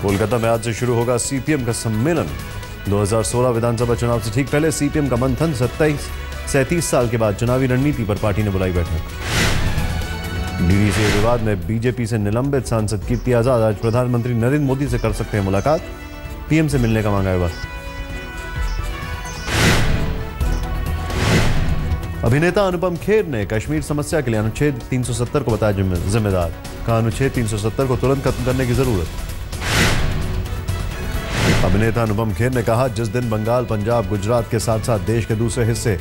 कोलकाता में आज से शुरू होगा सीपीएम का सम्मेलन। 2016 विधानसभा चुनाव से ठीक पहले सीपीएम का मंथन। 37 साल के बाद चुनावी रणनीति पर पार्टी ने बुलाई बैठक। डीडीसी विवाद में बीजेपी से निलंबित सांसद कीर्ति आजाद आज प्रधानमंत्री नरेंद्र मोदी से कर सकते हैं मुलाकात। पीएम से मिलने का मांगा है वक्त। अभिनेता अनुपम खेर ने कश्मीर समस्या के लिए अनुच्छेद 370 को बताया जिम्मेदार। कहा अनुच्छेद 370 को तुरंत खत्म करने की जरूरत। अभिनेता अनुपम खेर ने कहा जिस दिन बंगाल, पंजाब, गुजरात के साथ साथ देश के दूसरे हिस्से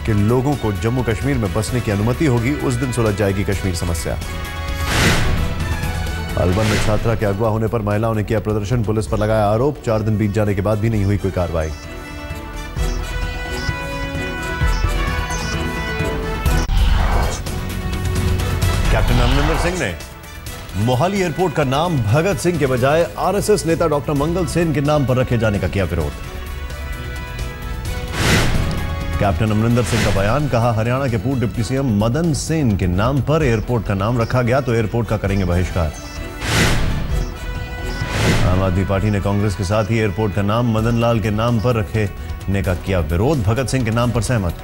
के लोगों को जम्मू कश्मीर में बसने की अनुमति होगी उस दिन सुलझ जाएगी कश्मीर समस्या। अलवर में छात्रा के अगवा होने पर महिलाओं ने किया प्रदर्शन। पुलिस पर लगाया आरोप। 4 दिन बीत जाने के बाद भी नहीं हुई कोई कार्रवाई। कैप्टन अमरिंदर सिंह ने मोहाली एयरपोर्ट का नाम भगत सिंह के बजाय आरएसएस नेता डॉक्टर मंगल सेन के नाम पर रखे जाने का किया विरोध। कैप्टन अमरिंदर सिंह का बयान। कहा हरियाणा के पूर्व डिप्टी सीएम मदन सेन के नाम पर एयरपोर्ट का नाम रखा गया तो एयरपोर्ट का करेंगे बहिष्कार। आम आदमी पार्टी ने कांग्रेस के साथ ही एयरपोर्ट का नाम मदन लाल के नाम पर रखने का किया विरोध। भगत सिंह के नाम पर सहमत।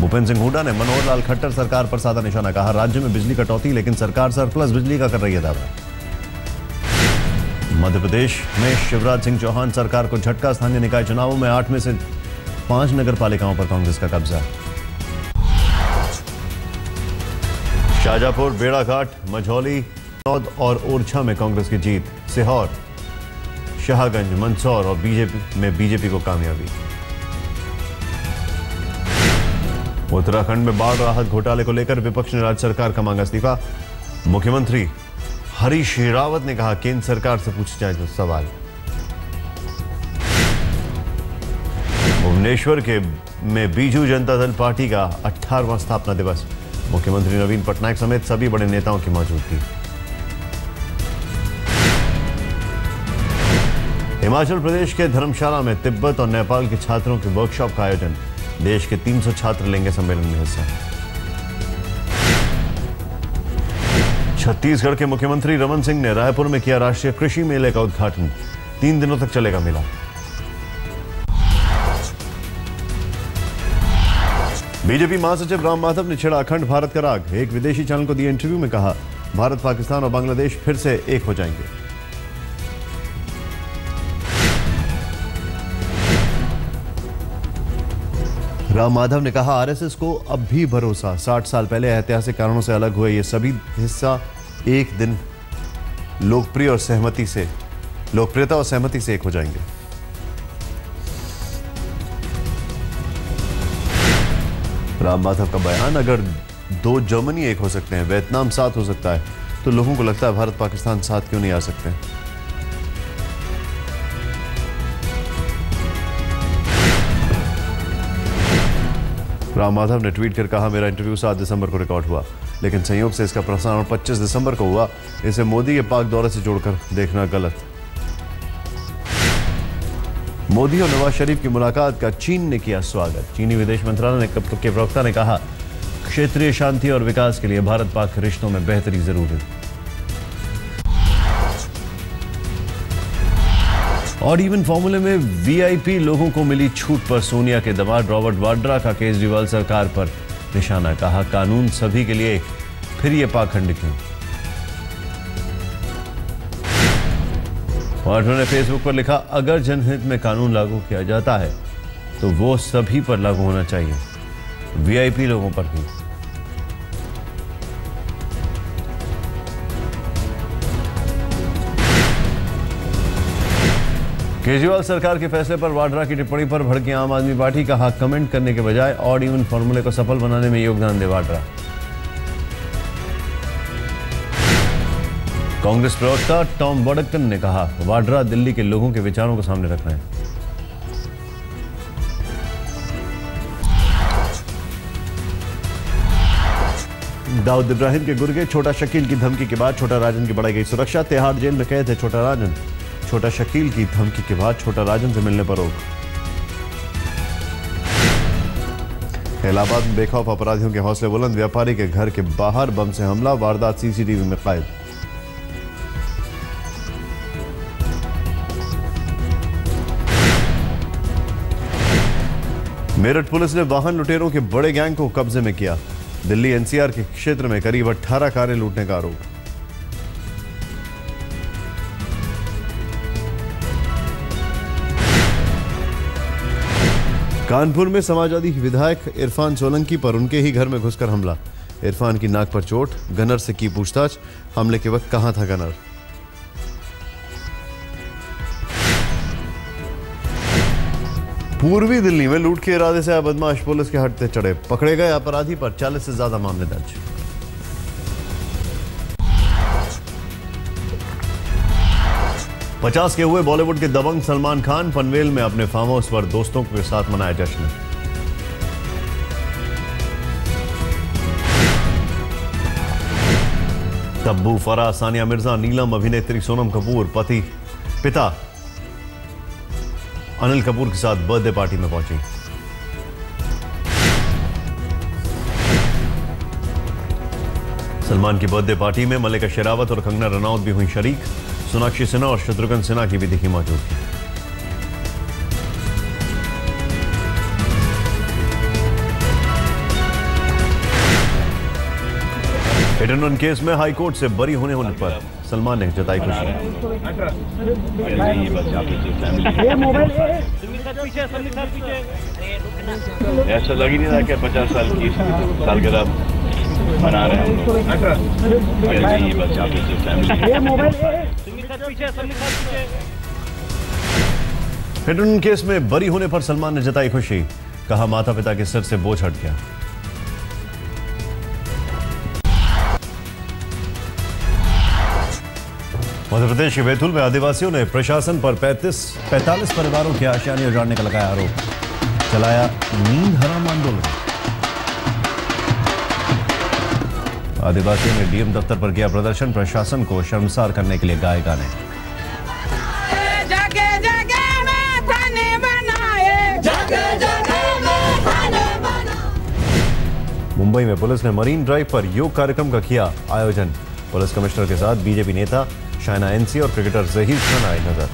भूपेंद्र सिंह हुड्डा ने मनोहर लाल खट्टर सरकार पर साधा निशाना। कहा राज्य में बिजली कटौती लेकिन सरकार सरप्लस बिजली का कर रही है दावा। मध्य प्रदेश में शिवराज सिंह चौहान सरकार को झटका। स्थानीय निकाय चुनावों में 8 में से 5 नगर पालिकाओं पर कांग्रेस का कब्जा। शाजापुर, बेड़ाघाट, मझौली, नौद और ओरछा में कांग्रेस की जीत। सीहोर, शाहगंज, मंदसौर और बीजेपी को कामयाबी। उत्तराखंड में बाढ़ राहत घोटाले को लेकर विपक्ष ने राज्य सरकार का मांगा इस्तीफा। मुख्यमंत्री हरीश रावत ने कहा केंद्र सरकार से पूछे जाए तो सवाल। भुवनेश्वर में बीजू जनता दल पार्टी का 18वां स्थापना दिवस। मुख्यमंत्री नवीन पटनायक समेत सभी बड़े नेताओं की मौजूदगी। हिमाचल प्रदेश के धर्मशाला में तिब्बत और नेपाल के छात्रों के वर्कशॉप का आयोजन। देश के 300 छात्र लेंगे सम्मेलन में हिस्सा। छत्तीसगढ़ के मुख्यमंत्री रमन सिंह ने रायपुर में किया राष्ट्रीय कृषि मेले का उद्घाटन। 3 दिनों तक चलेगा मेला। बीजेपी महासचिव राम माधव ने छेड़ा अखंड भारत का राग। एक विदेशी चैनल को दिए इंटरव्यू में कहा भारत, पाकिस्तान और बांग्लादेश फिर से एक हो जाएंगे। राम माधव ने कहा आरएसएस को अब भी भरोसा। 60 साल पहले ऐतिहासिक कारणों से अलग हुए ये सभी हिस्सा एक दिन लोकप्रियता और सहमति से एक हो जाएंगे। राम माधव का बयान। अगर 2 जर्मनी एक हो सकते हैं, वियतनाम साथ हो सकता है तो लोगों को लगता है भारत पाकिस्तान साथ क्यों नहीं आ सकते। राम माधव ने ट्वीट कर कहा मेरा इंटरव्यू 7 दिसंबर को रिकॉर्ड हुआ लेकिन संयोग से इसका प्रसारण 25 दिसंबर को हुआ। इसे मोदी के पाक दौरे से जोड़कर देखना गलत। मोदी और नवाज शरीफ की मुलाकात का चीन ने किया स्वागत। चीनी विदेश मंत्रालय के प्रवक्ता ने कहा क्षेत्रीय शांति और विकास के लिए भारत पाक रिश्तों में बेहतरी जरूरी है। और इवन फॉर्मूले में वीआईपी लोगों को मिली छूट पर सोनिया के दामाद रॉबर्ट वाड्रा का केजरीवाल सरकार पर निशाना। कहा कानून सभी के लिए एक, फिर ये पाखंड क्यों। वाड्रा ने फेसबुक पर लिखा अगर जनहित में कानून लागू किया जाता है तो वो सभी पर लागू होना चाहिए, वीआईपी लोगों पर भी। केजरीवाल सरकार के फैसले पर वाड्रा की टिप्पणी पर भड़की आम आदमी पार्टी। कहा कमेंट करने के बजाय ऑड इवन फॉर्मूले को सफल बनाने में योगदान दे वाड्रा। कांग्रेस प्रवक्ता टॉम वडक्कन ने कहा वाड्रा दिल्ली के लोगों के विचारों को सामने रख रहे हैं। दाऊद इब्राहिम के गुर्गे। छोटा शकील की धमकी के बाद छोटा राजन की बढ़ाई गई सुरक्षा। तिहाड़ जेल में कैद है छोटा राजन। छोटा शकील की धमकी के बाद छोटा राजन से मिलने पर रोक। इलाहाबाद में बेखौफ अपराधियों के हौसले बुलंद। व्यापारी के घर के बाहर बम से हमला। वारदात सीसीटीवी में कैद। मेरठ पुलिस ने वाहन लुटेरों के बड़े गैंग को कब्जे में किया। दिल्ली एनसीआर के क्षेत्र में करीब 18 कारें लूटने का आरोप। कानपुर में समाजवादी विधायक इरफान सोलंकी पर उनके ही घर में घुसकर हमला। इरफान की नाक पर चोट, गनर से की पूछताछ। हमले के वक्त कहां था गनर? पूर्वी दिल्ली में लूट के इरादे से आए बदमाश पुलिस के हटते चढ़े। पकड़े गए अपराधी पर 40 से ज्यादा मामले दर्ज। पचास के हुए बॉलीवुड के दबंग सलमान खान पनवेल में अपने फार्म हाउस पर दोस्तों के साथ मनाया जश्न। तब्बू, फराह, सानिया मिर्जा, नीलम, अभिनेत्री सोनम कपूर पिता अनिल कपूर के साथ बर्थडे पार्टी में पहुंची। सलमान की बर्थडे पार्टी में मल्लिका शेरावत और कंगना रनौत भी हुई शरीक। सोनाक्षी सिन्हा और शत्रुघ्न सिन्हा की भी दिखी मौजूदगी। हिट एंड रन केस में हाईकोर्ट से बरी होने पर सलमान ने जताई खुशी। ऐसा लग ही नहीं रहा कि 50 साल की सालगिरह मना रहे हैं। हिट एंड रन केस में बरी होने पर सलमान ने जताई खुशी। कहा, माता पिता के सिर से बोझ हट गया। मध्य प्रदेश के बैतूल में आदिवासियों ने प्रशासन पर 45 परिवारों के आशियाने उजाड़ने का लगाया आरोप। चलाया नींद हराम आंदोलन। आदिवासियों ने डीएम दफ्तर पर किया प्रदर्शन। प्रशासन को शर्मसार करने के लिए गाए गाने। मुंबई में पुलिस ने मरीन ड्राइव पर योग कार्यक्रम का किया आयोजन। पुलिस कमिश्नर के साथ बीजेपी नेता शाइना एनसी और क्रिकेटर जहीर खान आए नजर।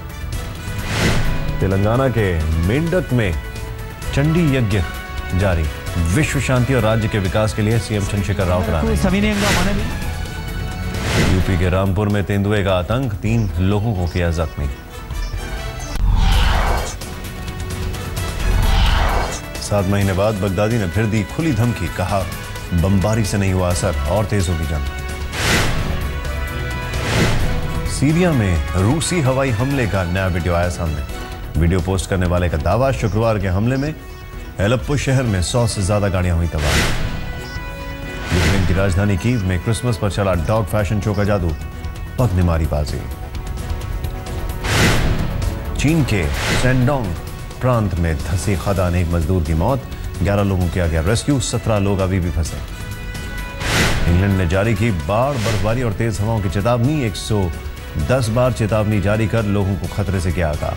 तेलंगाना के मेंढक में चंडी यज्ञ जारी। विश्व शांति और राज्य के विकास के लिए सीएम चंद्रशेखर राव का यूपी के रामपुर में तेंदुए का आतंक, 3 लोगों को किया जख्मी। सात महीने बाद बगदादी ने फिर दी खुली धमकी। कहा, बमबारी से नहीं हुआ असर, और तेज होगी जंग। सीरिया में रूसी हवाई हमले का नया वीडियो आया सामने। वीडियो पोस्ट करने वाले का दावा, शुक्रवार के हमले में एलेप्पो शहर में 100 से ज्यादा गाड़ियां हुई तबाह। यूक्रेन की राजधानी कीव में क्रिसमस पर चला डॉग फैशन शो का जादू, पगनिमारी बाजी। चीन के शेंडोंग प्रांत में धंसी खदान, एक मजदूर की मौत, 11 लोगों को किया गया रेस्क्यू, 17 लोग अभी भी फंसे। इंग्लैंड ने जारी की बाढ़, बर्फबारी और तेज हवाओं की चेतावनी। 110 बार चेतावनी जारी कर लोगों को खतरे से किया आगाह।